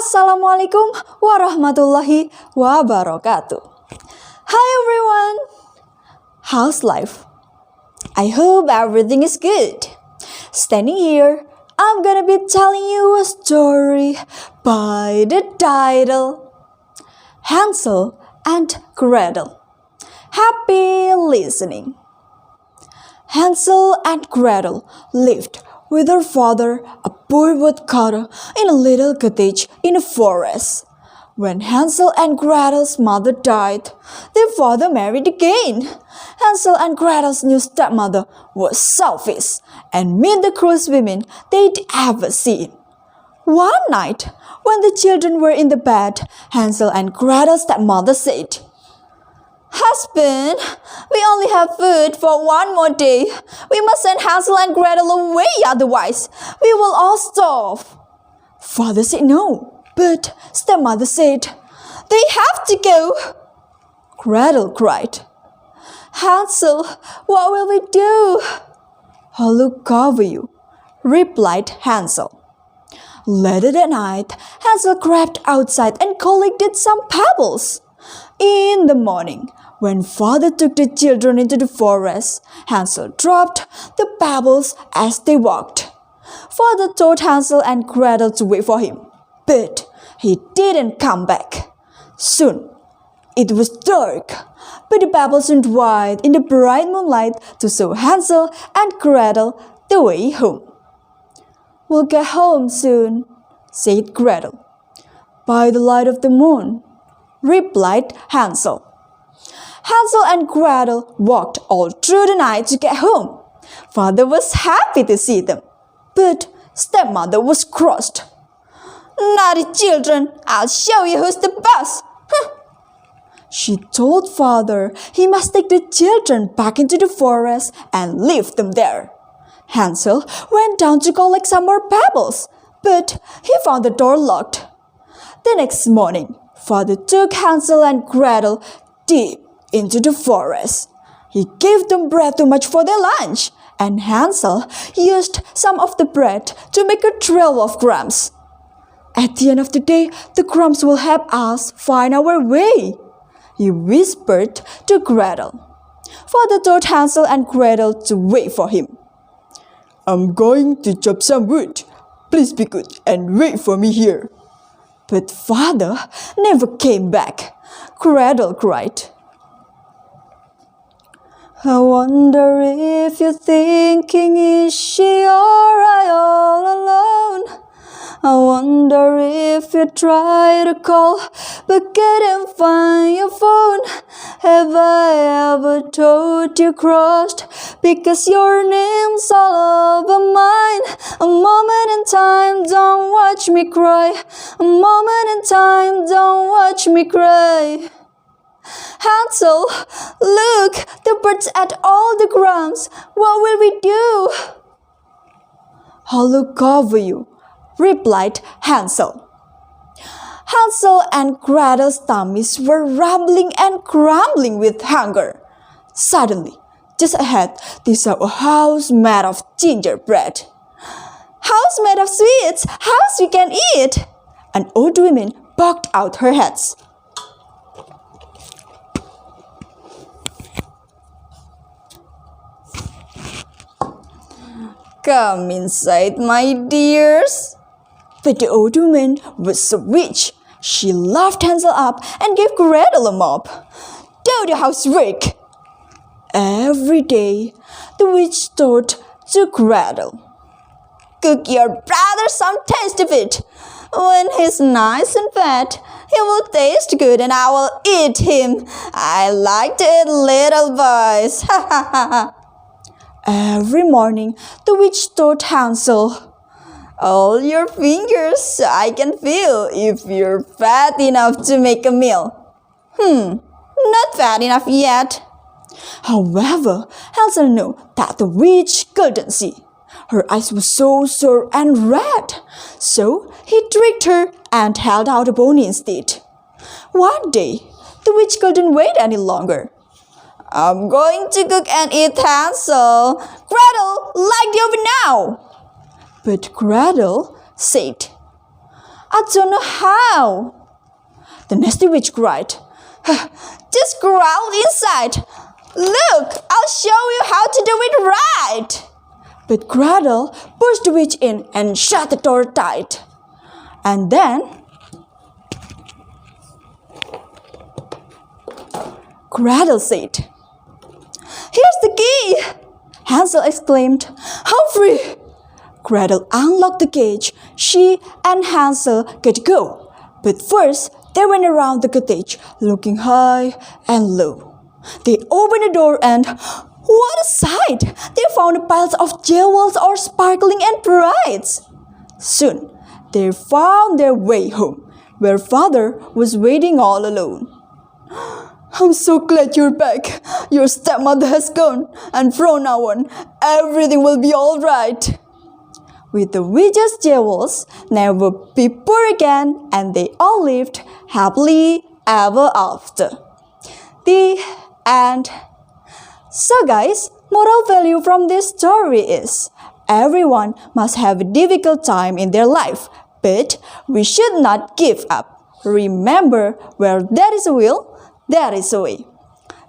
Assalamualaikum warahmatullahi wabarakatuh. Hi everyone, how's life? I hope everything is good. Standing here, I'm gonna be telling you a story by the title Hansel and Gretel. Happy listening. Hansel and Gretel lived with their father, a poor woodcutter, in a little cottage in a forest. When Hansel and Gretel's mother died, their father married again. Hansel and Gretel's new stepmother was selfish and meant the cruelest women they'd ever seen. One night, when the children were in the bed, Hansel and Gretel's stepmother said, "Husband, we only have food for one more day. We must send Hansel and Gretel away, otherwise we will all starve." Father said no, but stepmother said, "They have to go." Gretel cried, "Hansel, what will we do?" "I'll look over you," replied Hansel. Later that night, Hansel crept outside and collected some pebbles. In the morning, when father took the children into the forest, Hansel dropped the pebbles as they walked. Father told Hansel and Gretel to wait for him, but he didn't come back. Soon, it was dark, but the pebbles turned white in the bright moonlight to show Hansel and Gretel the way home. "We'll get home soon," said Gretel. "By the light of the moon," replied Hansel. Hansel and Gretel walked all through the night to get home. Father was happy to see them, but stepmother was crossed. "Naughty children, I'll show you who's the boss." She told father he must take the children back into the forest and leave them there. Hansel went down to collect some more pebbles, but he found the door locked. The next morning, father took Hansel and Gretel deep into the forest. He gave them bread too much for their lunch, and Hansel used some of the bread to make a trail of crumbs. "At the end of the day, the crumbs will help us find our way," he whispered to Gretel. Father told Hansel and Gretel to wait for him. "I'm going to chop some wood. Please be good and wait for me here." But father never came back. Gretel cried, "I wonder if you're thinking, is she alright all alone? I wonder if you try to call but can't find your phone. Have I ever told you crossed because your name's all over mine? A moment in time, don't watch me cry. A moment in time, don't watch me cry. Hansel, look, the birds ate all the crumbs. What will we do?" "I'll look over you," replied Hansel. Hansel and Gretel's tummies were rumbling and grumbling with hunger. Suddenly, just ahead, they saw a house made of gingerbread. "House made of sweets, house we can eat!" An old woman poked out her head. "Come inside, my dears." But the old woman was so rich. She laughed Hansel up and gave Gretel a mop. "Do the housework." Every day, the witch told to Gretel, "Cook your brother some tasty food. When he's nice and fat, he will taste good and I will eat him. I like to eat little boys." Ha ha ha ha. Every morning, the witch told Hansel, "All your fingers I can feel if you're fat enough to make a meal." Not fat enough yet. However, Hansel knew that the witch couldn't see. Her eyes were so sore and red, so he tricked her and held out a bone instead. One day, the witch couldn't wait any longer. "I'm going to cook and eat Hansel. Gretel, light the oven now." But Gretel said, I don't know how. The nasty witch cried. Just crawl inside. Look, I'll show you how to do it right. But Gretel pushed the witch in and shut the door tight. And then Gretel said, Here's the key! Hansel exclaimed. Hurry! Gretel unlocked the cage. She and Hansel could go. But first, they went around the cottage, looking high and low. They opened the door and, what a sight! They found piles of jewels all sparkling and bright. Soon, they found their way home, where Father was waiting all alone. I'm so glad you're back. Your stepmother has gone, and from now on, everything will be all right. With the witch's jewels, never be poor again, and they all lived happily ever after. The end. So guys, moral value from this story is, everyone must have a difficult time in their life, but we should not give up. Remember, where there is a will, there is a way.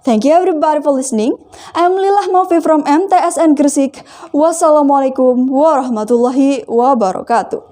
Thank you everybody for listening. I'm Lilah Mafi from MTSN Gresik. Wassalamualaikum warahmatullahi wabarakatuh.